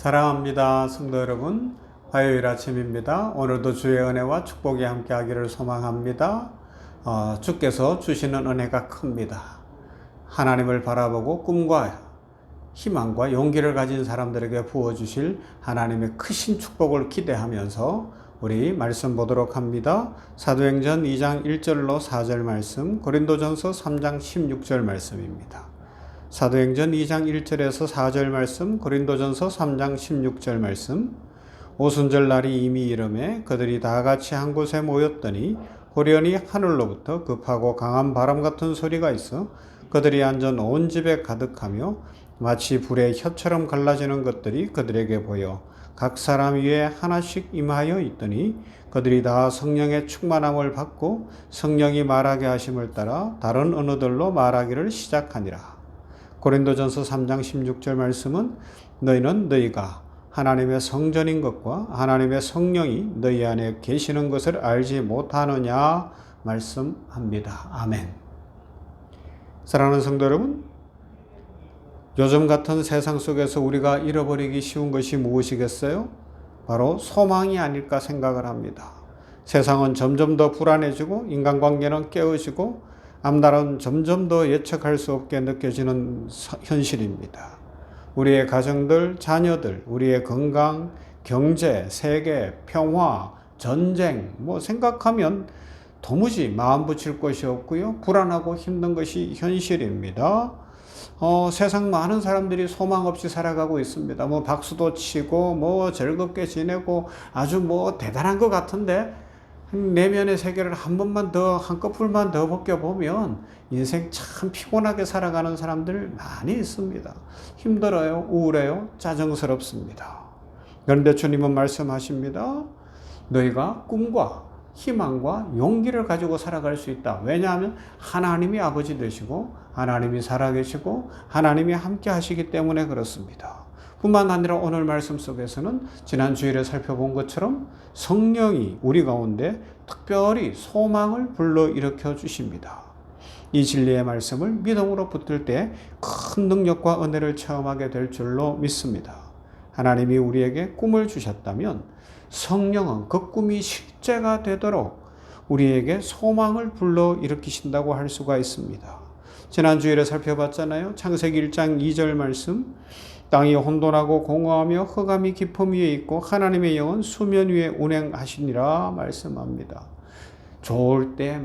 사랑합니다. 성도 여러분, 화요일 아침입니다. 오늘도 주의 은혜와 축복이 함께하기를 소망합니다. 주께서 주시는 은혜가 큽니다. 하나님을 바라보고 꿈과 희망과 용기를 가진 사람들에게 부어주실 하나님의 크신 축복을 기대하면서 우리 말씀 보도록 합니다. 사도행전 2장 1절로 4절 말씀, 고린도전서 3장 16절 말씀입니다. 사도행전 2장 1절에서 4절 말씀, 고린도전서 3장 16절 말씀. 오순절 날이 이미 이름에 그들이 다 같이 한 곳에 모였더니 호련히 하늘로부터 급하고 강한 바람 같은 소리가 있어 그들이 앉은 온 집에 가득하며 마치 불의 혀처럼 갈라지는 것들이 그들에게 보여 각 사람 위에 하나씩 임하여 있더니 그들이 다 성령의 충만함을 받고 성령이 말하게 하심을 따라 다른 언어들로 말하기를 시작하니라. 고린도전서 3장 16절 말씀은 너희는 너희가 하나님의 성전인 것과 하나님의 성령이 너희 안에 계시는 것을 알지 못하느냐 말씀합니다. 아멘. 사랑하는 성도 여러분, 요즘 같은 세상 속에서 우리가 잃어버리기 쉬운 것이 무엇이겠어요? 바로 소망이 아닐까 생각을 합니다. 세상은 점점 더 불안해지고 인간관계는 깨어지고 앞날은 점점 더 예측할 수 없게 느껴지는 현실입니다. 우리의 가정들, 자녀들, 우리의 건강, 경제, 세계, 평화, 전쟁, 생각하면 도무지 마음 붙일 것이 없고요. 불안하고 힘든 것이 현실입니다. 세상 많은 사람들이 소망 없이 살아가고 있습니다. 박수도 치고, 즐겁게 지내고, 아주 대단한 것 같은데, 내면의 세계를 한꺼풀만 더 벗겨보면 인생 참 피곤하게 살아가는 사람들 많이 있습니다. 힘들어요, 우울해요, 짜증스럽습니다. 그런데 주님은 말씀하십니다. 너희가 꿈과 희망과 용기를 가지고 살아갈 수 있다. 왜냐하면 하나님이 아버지 되시고 하나님이 살아계시고 하나님이 함께 하시기 때문에 그렇습니다. 뿐만 아니라 오늘 말씀 속에서는 지난 주일에 살펴본 것처럼 성령이 우리 가운데 특별히 소망을 불러일으켜 주십니다. 이 진리의 말씀을 믿음으로 붙들 때 큰 능력과 은혜를 체험하게 될 줄로 믿습니다. 하나님이 우리에게 꿈을 주셨다면 성령은 그 꿈이 실제가 되도록 우리에게 소망을 불러일으키신다고 할 수가 있습니다. 지난 주일에 살펴봤잖아요. 창세기 1장 2절 말씀. 땅이 혼돈하고 공허하며 흑암이 깊음 위에 있고 하나님의 영은 수면 위에 운행하시니라 말씀합니다. 좋을 때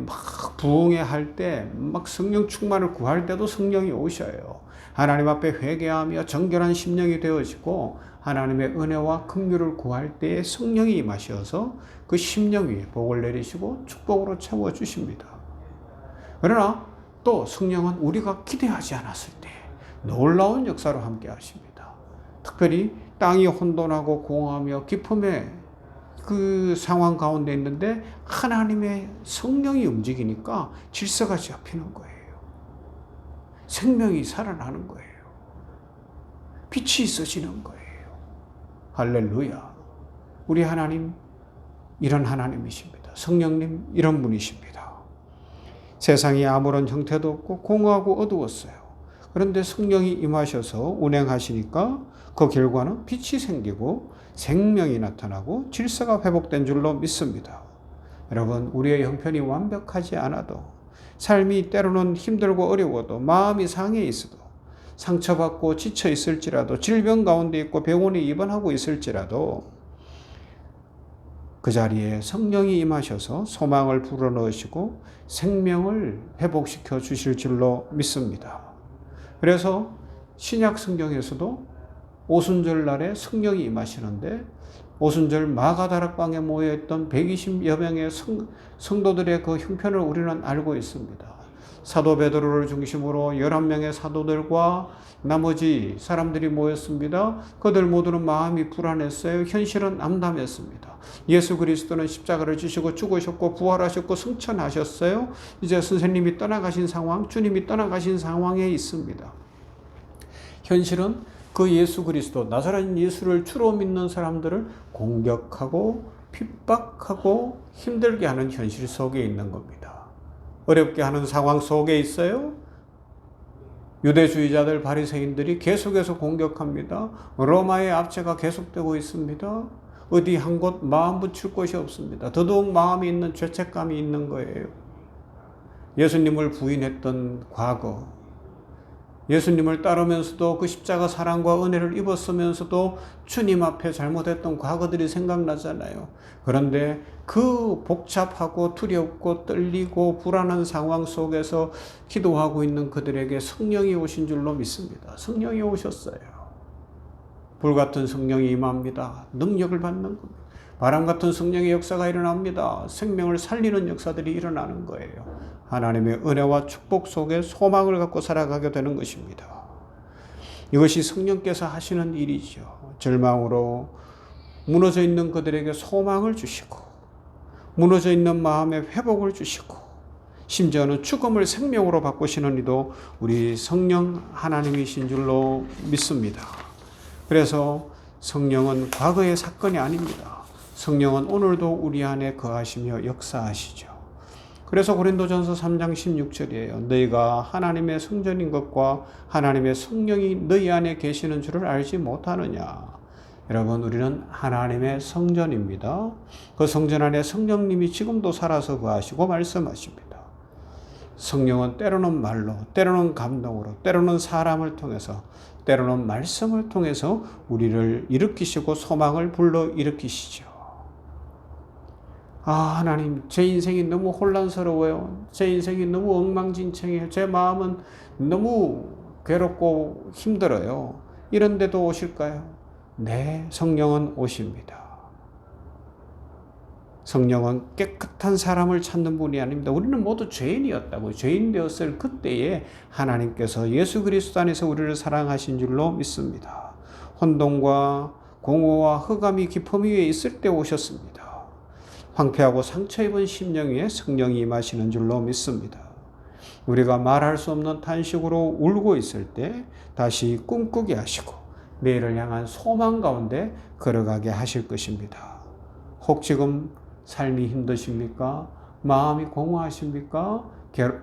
부흥회 할 때 성령 충만을 구할 때도 성령이 오셔요. 하나님 앞에 회개하며 정결한 심령이 되어지고 하나님의 은혜와 긍휼을 구할 때에 성령이 임하셔서 그 심령 위에 복을 내리시고 축복으로 채워주십니다. 그러나 또 성령은 우리가 기대하지 않았을 때 놀라운 역사로 함께 하십니다. 특별히 땅이 혼돈하고 공허하며 깊음의 그 상황 가운데 있는데 하나님의 성령이 움직이니까 질서가 잡히는 거예요. 생명이 살아나는 거예요. 빛이 있어지는 거예요. 할렐루야. 우리 하나님 이런 하나님이십니다. 성령님 이런 분이십니다. 세상이 아무런 형태도 없고 공허하고 어두웠어요. 그런데 성령이 임하셔서 운행하시니까 그 결과는 빛이 생기고 생명이 나타나고 질서가 회복된 줄로 믿습니다. 여러분, 우리의 형편이 완벽하지 않아도 삶이 때로는 힘들고 어려워도 마음이 상해 있어도 상처받고 지쳐 있을지라도 질병 가운데 있고 병원에 입원하고 있을지라도 그 자리에 성령이 임하셔서 소망을 불어넣으시고 생명을 회복시켜 주실 줄로 믿습니다. 그래서 신약 성경에서도 오순절 날에 성령이 임하시는데 오순절 마가다락방에 모여있던 120여 명의 성도들의 그 형편을 우리는 알고 있습니다. 사도 베드로를 중심으로 11명의 사도들과 나머지 사람들이 모였습니다. 그들 모두는 마음이 불안했어요. 현실은 암담했습니다. 예수 그리스도는 십자가를 지시고 죽으셨고 부활하셨고 승천하셨어요. 이제 선생님이 떠나가신 상황, 주님이 떠나가신 상황에 있습니다. 현실은 그 예수 그리스도, 나사렛 예수를 주로 믿는 사람들을 공격하고 핍박하고 힘들게 하는 현실 속에 있는 겁니다. 어렵게 하는 상황 속에 있어요. 유대주의자들 바리새인들이 계속해서 공격합니다. 로마의 압제가 계속되고 있습니다. 어디 한 곳 마음 붙일 곳이 없습니다. 더더욱 마음이 있는 죄책감이 있는 거예요. 예수님을 부인했던 과거, 예수님을 따르면서도 그 십자가 사랑과 은혜를 입었으면서도 주님 앞에 잘못했던 과거들이 생각나잖아요. 그런데 그 복잡하고 두렵고 떨리고 불안한 상황 속에서 기도하고 있는 그들에게 성령이 오신 줄로 믿습니다. 성령이 오셨어요. 불같은 성령이 임합니다. 능력을 받는 겁니다. 바람 같은 성령의 역사가 일어납니다. 생명을 살리는 역사들이 일어나는 거예요. 하나님의 은혜와 축복 속에 소망을 갖고 살아가게 되는 것입니다. 이것이 성령께서 하시는 일이죠. 절망으로 무너져 있는 그들에게 소망을 주시고, 무너져 있는 마음에 회복을 주시고, 심지어는 죽음을 생명으로 바꾸시는 이도 우리 성령 하나님이신 줄로 믿습니다. 그래서 성령은 과거의 사건이 아닙니다. 성령은 오늘도 우리 안에 거하시며 역사하시죠. 그래서 고린도전서 3장 16절이에요. 너희가 하나님의 성전인 것과 하나님의 성령이 너희 안에 계시는 줄을 알지 못하느냐. 여러분, 우리는 하나님의 성전입니다. 그 성전 안에 성령님이 지금도 살아서 거하시고 말씀하십니다. 성령은 때로는 말로, 때로는 감동으로, 때로는 사람을 통해서, 때로는 말씀을 통해서 우리를 일으키시고 소망을 불러 일으키시죠. 하나님, 제 인생이 너무 혼란스러워요. 제 인생이 너무 엉망진창이에요. 제 마음은 너무 괴롭고 힘들어요. 이런데도 오실까요? 네, 성령은 오십니다. 성령은 깨끗한 사람을 찾는 분이 아닙니다. 우리는 모두 죄인이었다고요. 죄인 되었을 그때에 하나님께서 예수 그리스도 안에서 우리를 사랑하신 줄로 믿습니다. 혼돈과 공허와 흑암이 깊음 위에 있을 때 오셨습니다. 황폐하고 상처 입은 심령 위에 성령이 임하시는 줄로 믿습니다. 우리가 말할 수 없는 탄식으로 울고 있을 때 다시 꿈꾸게 하시고 내일을 향한 소망 가운데 걸어가게 하실 것입니다. 혹 지금 삶이 힘드십니까? 마음이 공허하십니까?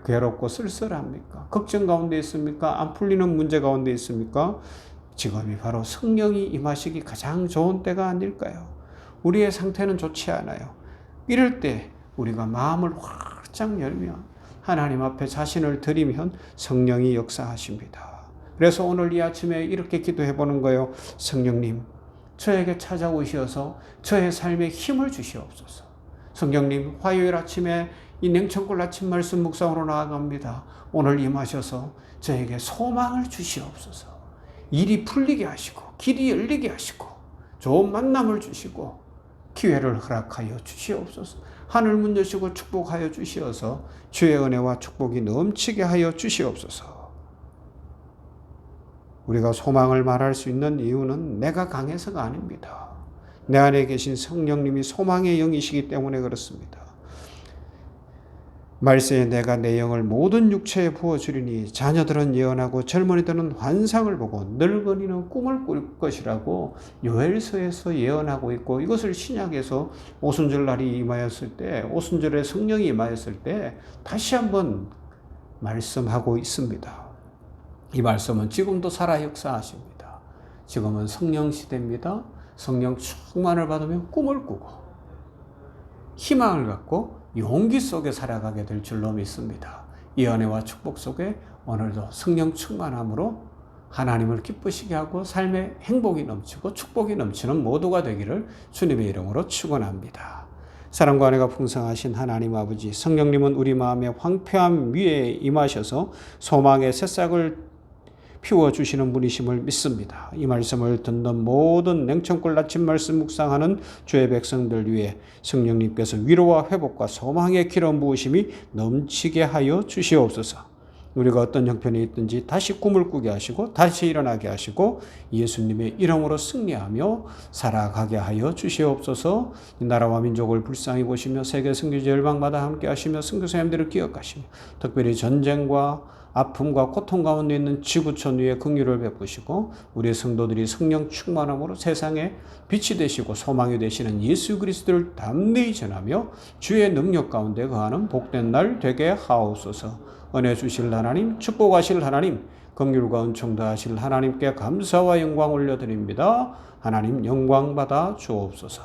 괴롭고 쓸쓸합니까? 걱정 가운데 있습니까? 안 풀리는 문제 가운데 있습니까? 지금이 바로 성령이 임하시기 가장 좋은 때가 아닐까요? 우리의 상태는 좋지 않아요. 이럴 때 우리가 마음을 활짝 열면 하나님 앞에 자신을 드리면 성령이 역사하십니다. 그래서 오늘 이 아침에 이렇게 기도해 보는 거예요. 성령님, 저에게 찾아오셔서 저의 삶에 힘을 주시옵소서. 성령님, 화요일 아침에 이 냉천골 아침 말씀 묵상으로 나아갑니다. 오늘 임하셔서 저에게 소망을 주시옵소서. 일이 풀리게 하시고 길이 열리게 하시고 좋은 만남을 주시고 기회를 허락하여 주시옵소서. 하늘 문 여시고 축복하여 주시어서 주의 은혜와 축복이 넘치게 하여 주시옵소서. 우리가 소망을 말할 수 있는 이유는 내가 강해서가 아닙니다. 내 안에 계신 성령님이 소망의 영이시기 때문에 그렇습니다. 말세에 내가 내 영을 모든 육체에 부어주리니 자녀들은 예언하고 젊은이들은 환상을 보고 늙은이는 꿈을 꿀 것이라고 요엘서에서 예언하고 있고, 이것을 신약에서 오순절 날이 임하였을 때, 오순절에 성령이 임하였을 때 다시 한번 말씀하고 있습니다. 이 말씀은 지금도 살아 역사하십니다. 지금은 성령 시대입니다. 성령 충만을 받으면 꿈을 꾸고 희망을 갖고 용기 속에 살아가게 될 줄로 믿습니다. 이 은혜와 축복 속에 오늘도 성령 충만함으로 하나님을 기쁘시게 하고 삶에 행복이 넘치고 축복이 넘치는 모두가 되기를 주님의 이름으로 축원합니다. 사랑과 은혜가 풍성하신 하나님 아버지, 성령님은 우리 마음의 황폐함 위에 임하셔서 소망의 새싹을 피워주시는 분이심을 믿습니다. 이 말씀을 듣는 모든 냉천골 아침 말씀 묵상하는 주의 백성들 위해 성령님께서 위로와 회복과 소망의 기름 부으심이 넘치게 하여 주시옵소서. 우리가 어떤 형편에 있든지 다시 꿈을 꾸게 하시고 다시 일어나게 하시고 예수님의 이름으로 승리하며 살아가게 하여 주시옵소서. 이 나라와 민족을 불쌍히 보시며 세계 선교지 열방마다 함께 하시며 선교사님들을 기억하시며 특별히 전쟁과 아픔과 고통 가운데 있는 지구촌 위에 긍휼을 베푸시고 우리의 성도들이 성령 충만함으로 세상에 빛이 되시고 소망이 되시는 예수 그리스도를 담대히 전하며 주의 능력 가운데 거하는 복된 날 되게 하옵소서. 은혜 주실 하나님, 축복하실 하나님, 긍휼과 은총 다하실 하나님께 감사와 영광 올려드립니다. 하나님 영광 받아 주옵소서.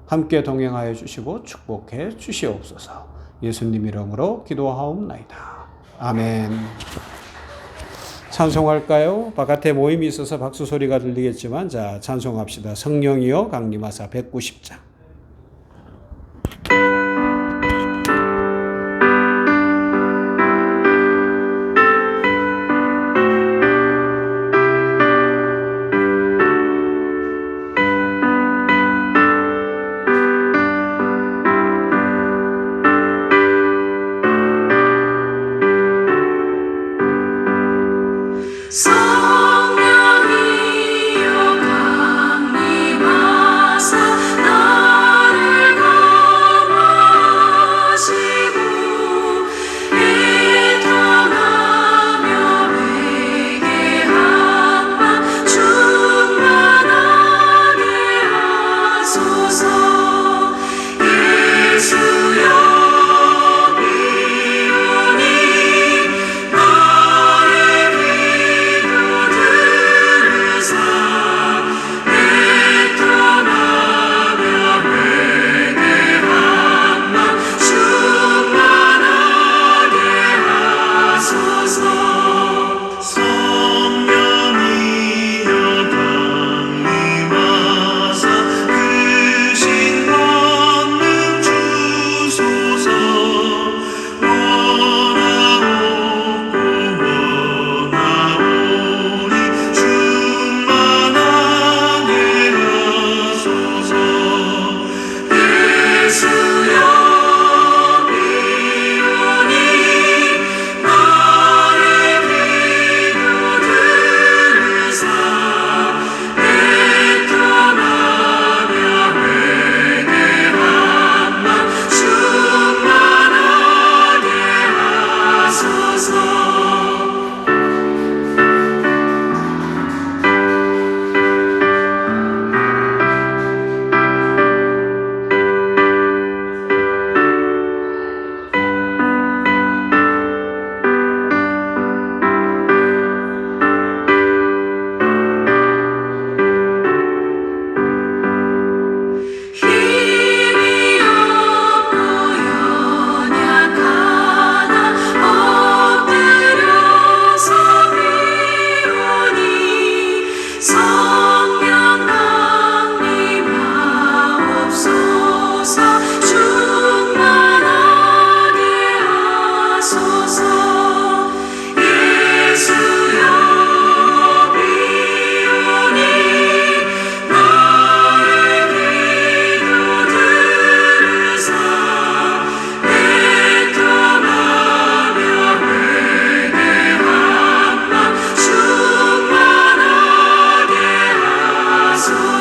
함께 동행하여 주시고 축복해 주시옵소서. 예수님 이름으로 기도하옵나이다. 아멘. 찬송할까요? 바깥에 모임이 있어서 박수 소리가 들리겠지만, 자, 찬송합시다. 성령이여 강림하사 190장.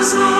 주소서